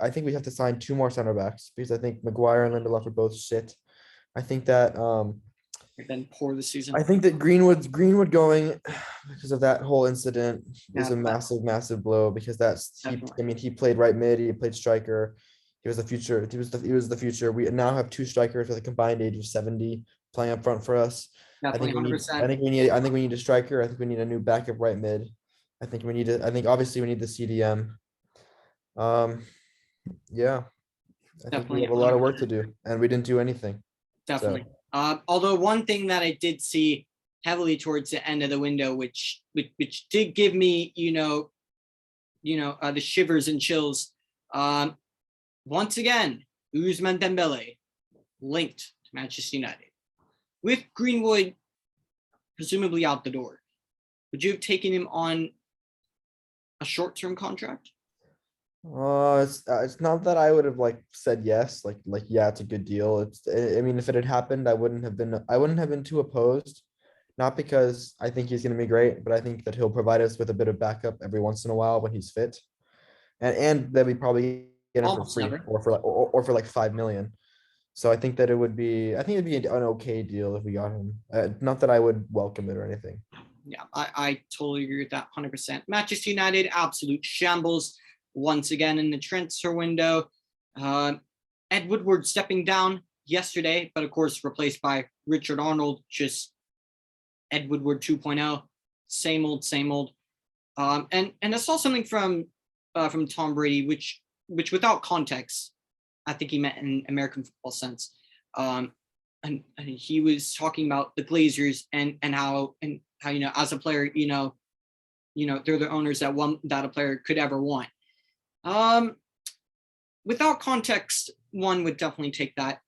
I think we have to sign 2 more center backs, because I think Maguire and Lindelof are both shit. I think that They've been poor this season. I think that Greenwood going because of that whole incident is Yeah, a massive blow because Definitely. he played right mid, he played striker. He was the future. He was the future. We now have two strikers with a combined age of 70 playing up front for us. Definitely 100%. I think we need a striker. I think we need a new backup right mid. I think obviously we need the CDM. Yeah. I think we Definitely have a lot of work 100%. to do and we didn't do anything. Definitely. Although one thing that I did see heavily towards the end of the window, which did give me, the shivers and chills. Once again, Ousmane Dembele linked to Manchester United with Greenwood presumably out the door. Would you have taken him on a short-term contract? It's not that I would have like said yes, yeah, it's a good deal. I mean, if it had happened, I wouldn't have been too opposed. Not because I think he's gonna be great, but I think that he'll provide us with a bit of backup every once in a while when he's fit. And that we probably get him for Almost free never. or for like 5 million. So I think it'd be an okay deal if we got him. Not that I would welcome it or anything. Yeah, I totally agree with that 100%. Manchester United, absolute shambles once again in the transfer window. Ed Woodward stepping down yesterday, but of course replaced by Richard Arnold, just Ed Woodward 2.0, same old. And I saw something from Tom Brady, which without context, I think he meant in American football sense. And he was talking about the Glazers and how as a player, they're the owners that a player could ever want. Without context, one would definitely take that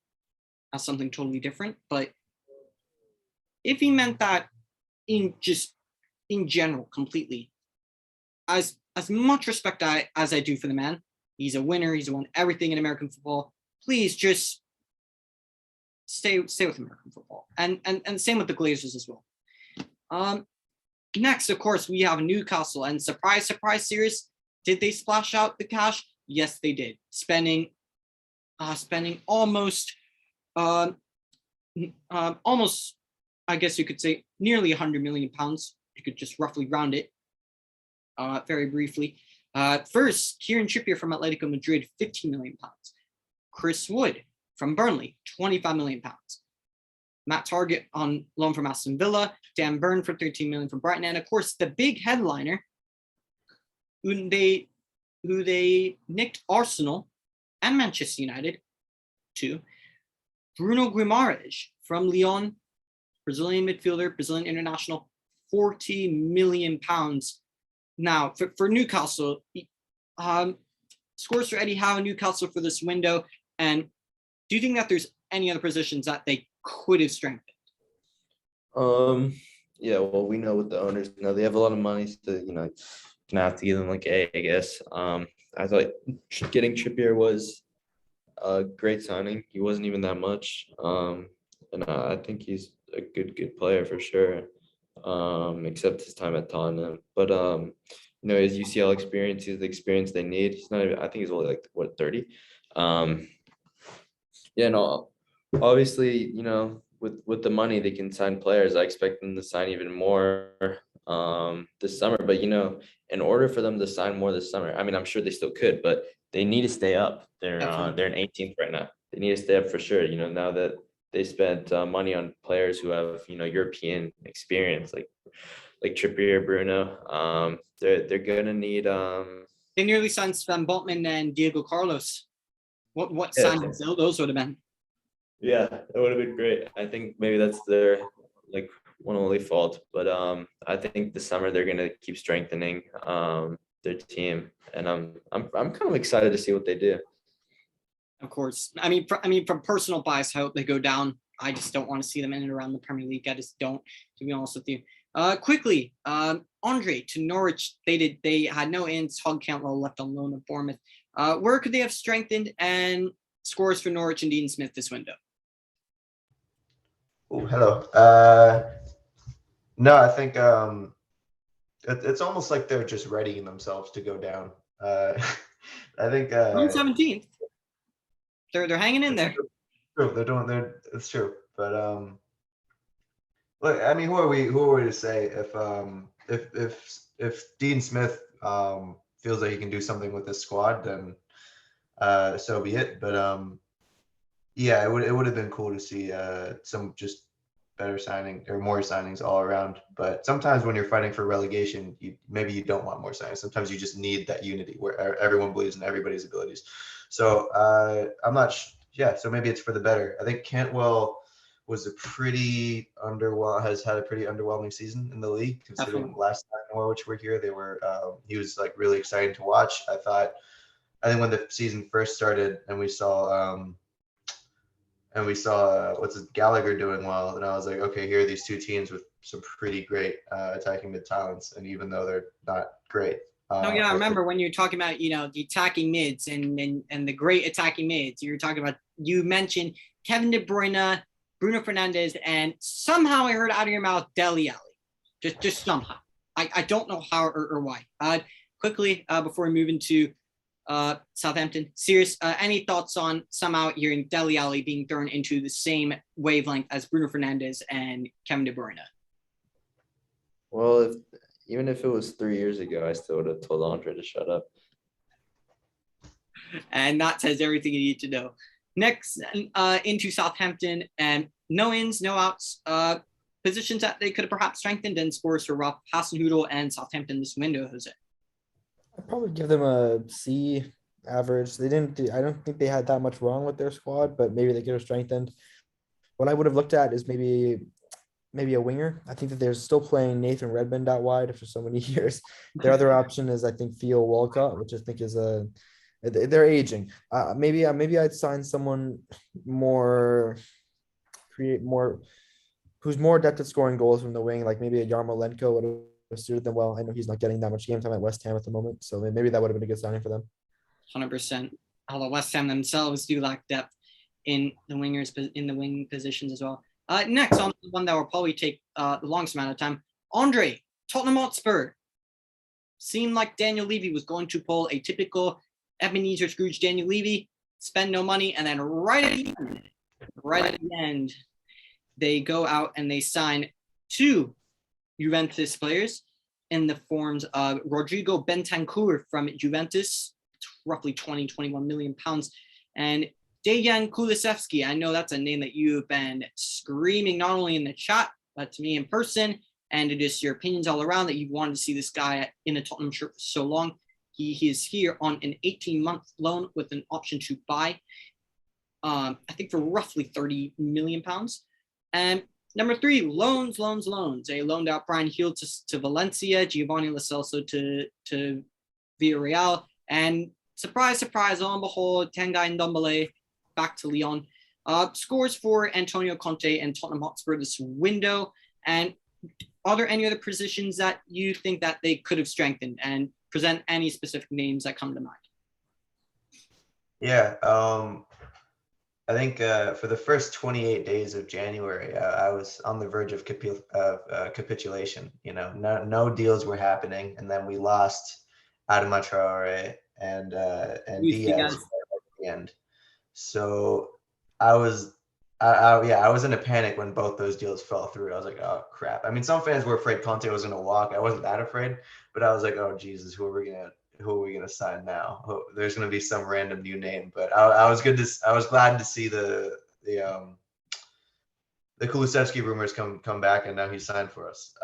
as something totally different. But if he meant that in general, completely, as much respect as I do for the man, he's a winner. He's won everything in American football. Please just stay with American football, and same with the Glazers as well. Next, of course, we have Newcastle, and surprise, serious. Did they splash out the cash? Yes, they did. Spending almost, I guess you could say nearly £100 million. You could just roughly round it. Very briefly. First, Kieran Trippier from Atletico Madrid, £15 million. Chris Wood from Burnley, £25 million. Matt Target on loan from Aston Villa, Dan Burn for £13 million from Brighton, and of course the big headliner, who they nicked Arsenal and Manchester United to, Bruno Guimaraes from Lyon, Brazilian midfielder, Brazilian international, £40 million. Now for Newcastle, scores for Eddie Howe, Newcastle for this window, and do you think that there's any other positions that they could have strengthened? Yeah, well, we know what the owners know. They have a lot of money, so gonna have to give them like A, I guess. I thought getting Trippier was a great signing. He wasn't even that much. And I think he's a good player for sure. Except his time at Tottenham. But his UCL experience is the experience they need. He's not even, I think he's only like 30. Yeah, no, obviously, with the money they can sign players. I expect them to sign even more this summer. But in order for them to sign more this summer, I mean, I'm sure they still could, but they need to stay up. They're in 18th right now. They need to stay up for sure. Now that they spent money on players who have European experience, like Trippier, Bruno. They're gonna need. They nearly signed Sven Botman and Diego Carlos. What Yeah. signings those would have been? Yeah, that would have been great. I think maybe that's their one only fault, but I think this summer they're gonna keep strengthening their team, and I'm kind of excited to see what they do. Of course, I mean, from personal bias, I hope they go down. I just don't want to see them in and around the Premier League. I just don't, to be honest with you. Quickly, Andre to Norwich. They had no ins. Hug Cantwell left on loan at Bournemouth. Where could they have strengthened, and scores for Norwich and Dean Smith this window? Oh, hello. No, I think it's almost like they're just readying themselves to go down. I think 17th. They're hanging in there. True. It's true, but Look, I mean, who are we to say if Dean Smith feels like he can do something with this squad, then so be it. But yeah, it would have been cool to see some just better signing or more signings all around. But sometimes when you're fighting for relegation, maybe you don't want more signings. Sometimes you just need that unity where everyone believes in everybody's abilities. So I'm not. Yeah, so maybe it's for the better. I think Cantwell was has had a pretty underwhelming season in the league, considering Definitely. last time Norwich were here, he was like really exciting to watch. I think when the season first started and we saw what's it, Gallagher doing well, and I was like, okay, here are these two teams with some pretty great attacking mid talents, and even though they're not great, No, yeah, I remember when you're talking about, the attacking mids and the great attacking mids. You mentioned Kevin De Bruyne, Bruno Fernandes, and somehow I heard out of your mouth Dele Alli. Just somehow. I don't know how or why. Quickly, before we move into Southampton, Sirius, any thoughts on somehow hearing Dele Alli being thrown into the same wavelength as Bruno Fernandes and Kevin De Bruyne? Well, even if it was 3 years ago, I still would have told Andre to shut up. And that says everything you need to know. Next, into Southampton, and no ins, no outs. Positions that they could have perhaps strengthened, and scores for Ralph Hasenhüttl and Southampton this window, Jose. I'd probably give them a C average. I don't think they had that much wrong with their squad, but maybe they could have strengthened. What I would have looked at is maybe a winger. I think that they're still playing Nathan Redmond out wide for so many years. Their other option is, I think, Theo Walcott, which I think is they're aging. Maybe I'd sign someone who's more adept at scoring goals from the wing, like maybe a Yarmolenko would have suited them well. I know he's not getting that much game time at West Ham at the moment, so maybe that would have been a good signing for them. 100%. Although West Ham themselves do lack depth in the wing positions as well. Next, on the one that will probably take the longest amount of time, Andre, Tottenham Hotspur. Seemed like Daniel Levy was going to pull a typical Ebenezer Scrooge Daniel Levy, spend no money, and then right at the end, they go out and they sign two Juventus players in the forms of Rodrigo Bentancur from Juventus, roughly 21 million pounds, and Dejan Kulusevski. I know that's a name that you've been screaming not only in the chat, but to me in person, and it is your opinions all around that you wanted to see this guy in a Tottenham shirt for so long. He is here on an 18-month loan with an option to buy, I think for roughly 30 million pounds. And number 3, loans. They loaned out Brian Hill to Valencia, Giovanni Lo Celso to Villarreal, and surprise, lo and behold, Tanguy Ndombele back to Lyon. Scores for Antonio Conte and Tottenham Hotspur this window. And are there any other positions that you think that they could have strengthened, and present any specific names that come to mind? Yeah, I think for the first 28 days of January, I was on the verge of capitulation. No deals were happening, and then we lost Adama Traore and Diaz at the end. So I was in a panic when both those deals fell through. I was like, oh crap. I mean, some fans were afraid Conte was going to walk. I wasn't that afraid, but I was like, oh Jesus, who are we gonna sign now? There's gonna be some random new name. But I was glad to see the Kulusevski rumors come back, and now he's signed for us.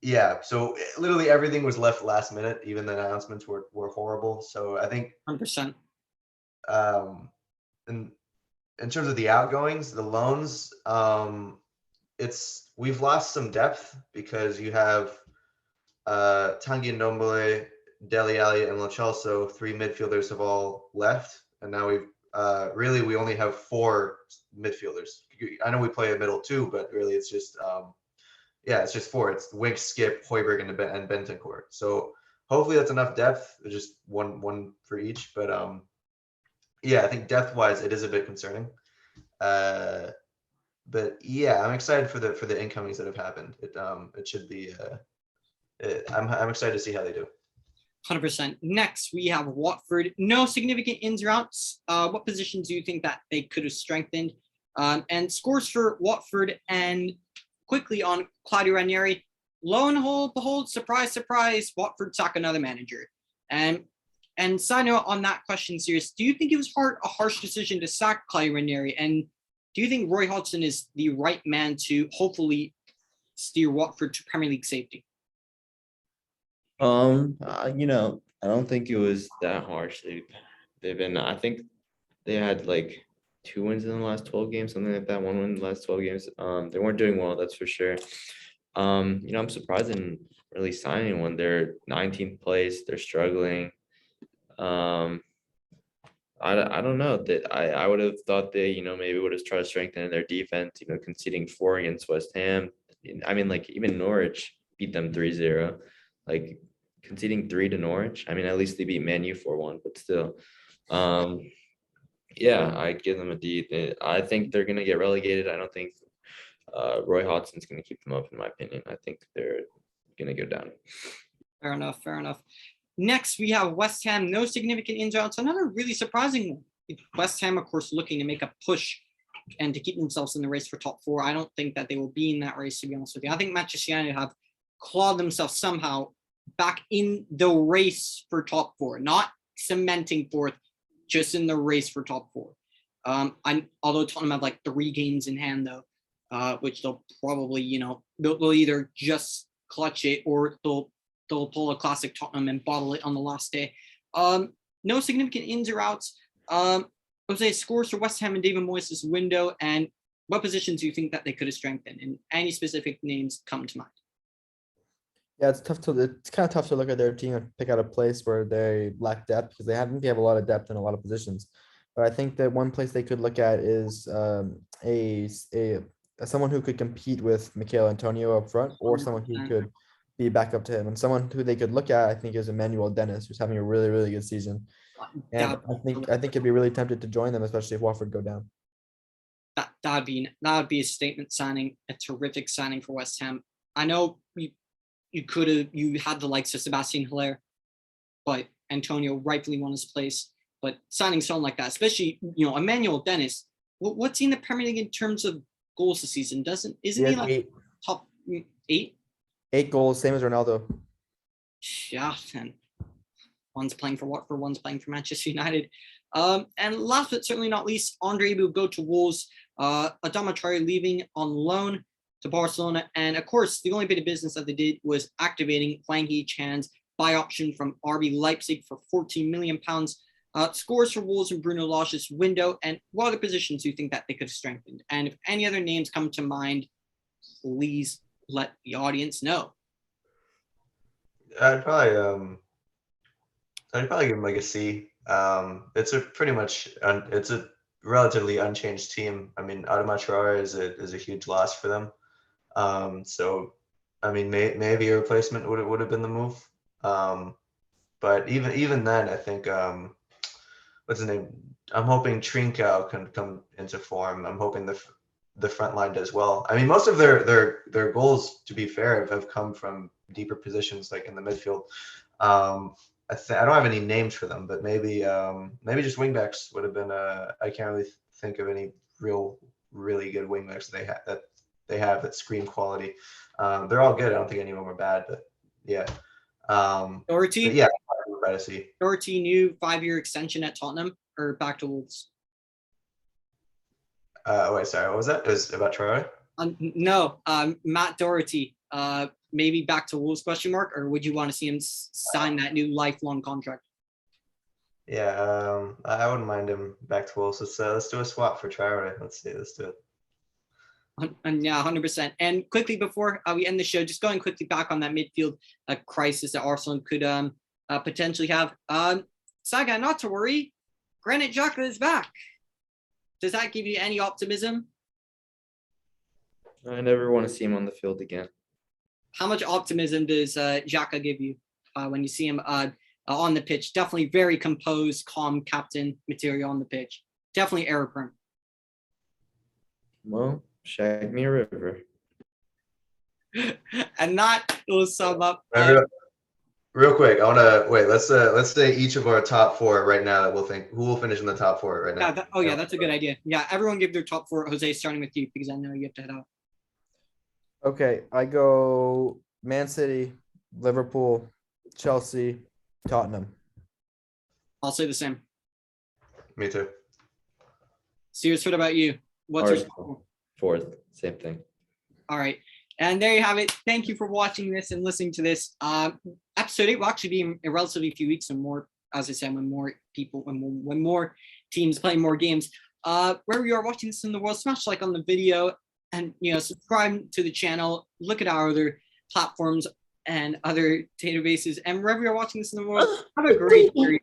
Yeah, so literally everything was left last minute. Even the announcements were horrible. So I think 100%. In terms of the outgoings, the loans, we've lost some depth because you have Tanguy Ndombele, Dele Alli, and Lo Celso, 3 midfielders have all left, and now we only have 4 midfielders. I know we play a middle 2, but really it's just it's just 4. It's Winks, Skip, Højbjerg, and Bentancur. So hopefully that's enough depth, just one for each. But I think depth-wise it is a bit concerning. But yeah, I'm excited for the incomings that have happened. It should be. I'm excited to see how they do. 100%. Next, we have Watford. No significant ins or outs. What positions do you think that they could have strengthened? And scores for Watford. And quickly on Claudio Ranieri, lo and behold, surprise, surprise, Watford sack another manager. And side note on that question, serious, do you think it was a harsh decision to sack Claudio Ranieri? And do you think Roy Hodgson is the right man to hopefully steer Watford to Premier League safety? I don't think it was that harsh. They've been, I think they had like 2 wins in the last 12 games, something like that. 1 win in the last 12 games. They weren't doing well, that's for sure. I'm surprised in really signing one. They're 19th place. They're struggling. I don't know that I would have thought they, maybe would have tried to strengthen their defense, conceding 4 against West Ham. I mean, like even Norwich beat them 3-0, like conceding 3 to Norwich. I mean, at least they beat Man U 4-1, but still, yeah, I give them a D. I think they're going to get relegated. I don't think Roy Hodgson's going to keep them up, in my opinion. I think they're going to go down. Fair enough. Next, we have West Ham. No significant ins or outs. Another really surprising one. West Ham, of course, looking to make a push and to keep themselves in the race for top 4. I don't think that they will be in that race, to be honest with you. I think Manchester United have clawed themselves somehow back in the race for top 4, not cementing 4th, just in the race for top 4. Although Tottenham have like 3 games in hand, though, which they'll probably, they'll either just clutch it or they'll pull a classic Tottenham and bottle it on the last day. No significant ins or outs. Jose, scores for West Ham and David Moyes' window, and what positions do you think that they could have strengthened? And any specific names come to mind? Yeah, it's kind of tough to look at their team and pick out a place where they lack depth, because they have a lot of depth in a lot of positions. But I think that one place they could look at is someone who could compete with Mikel Antonio up front, or someone who could be back up to him. And someone who they could look at, I think, is Emmanuel Dennis, who's having a really, really good season. And I think it'd be really tempted to join them, especially if Watford go down. That'd be a statement signing, a terrific signing for West Ham. I know you had the likes of Sebastian Haller, but Antonio rightfully won his place. But signing someone like that, especially Emmanuel Dennis, what's he in the Premier League in terms of goals this season? Isn't he like 8. top 8? 8 goals, same as Ronaldo. Yeah, and one's playing for Watford, one's playing for Manchester United. And last but certainly not least, Andre will go to Wolves. Adama Traore leaving on loan to Barcelona. And of course, the only bit of business that they did was activating Hwang Hee-chan's buy option from RB Leipzig for £14 million. Scores for Wolves and Bruno Lage's window. And what other positions do you think that they could have strengthened? And if any other names come to mind, please let the audience know. I'd probably give him like a C. It's it's a relatively unchanged team. I mean, Adama Traore is a huge loss for them. So I mean, maybe a replacement would have been the move. But even then, I think what's his name? I'm hoping Trincao can come into form. I'm hoping the front line does well. I mean, most of their goals, to be fair, have come from deeper positions, like in the midfield. I don't have any names for them, but maybe just wingbacks would have been. I can't really think of any really good wingbacks that they have that scream quality. They're all good. I don't think any of them are bad, but yeah. Doherty. Yeah, try to see. Doherty, new 5-year extension at Tottenham, or back to Wolves? Wait, sorry, what was that? It was about Traore? No, Matt Doherty, maybe back to Wolves, ? Or would you want to see him sign that new lifelong contract? Yeah, I wouldn't mind him back to Wolves. Let's do a swap for Traore. Let's do it. And yeah, 100%. And quickly before we end the show, just going quickly back on that midfield crisis that Arsenal could potentially have. Saga, not to worry, Granit Xhaka is back. Does that give you any optimism? I never want to see him on the field again. How much optimism does Xhaka give you when you see him on the pitch? Definitely very composed, calm captain material on the pitch. Definitely error prone. Well, shag me a river. And that will sum up. Real quick, I want to wait. Let's say each of our top four right now that we'll think who will finish in the top four right now. Yeah, that's a good idea. Yeah, everyone give their top four. Jose, starting with you because I know you have to head out. Okay, I go Man City, Liverpool, Chelsea, Tottenham. I'll say the same. Me too. Sears, what about you? What's your Arsenal. Fourth, same thing. All right. And there you have it. Thank you for watching this and listening to this. Episode 8 will actually be in a relatively few weeks and more, as I said, when more people, when more teams play more games. Wherever you are watching this in the world, smash like on the video and, subscribe to the channel. Look at our other platforms and other databases. And wherever you're watching this in the world, have a great day.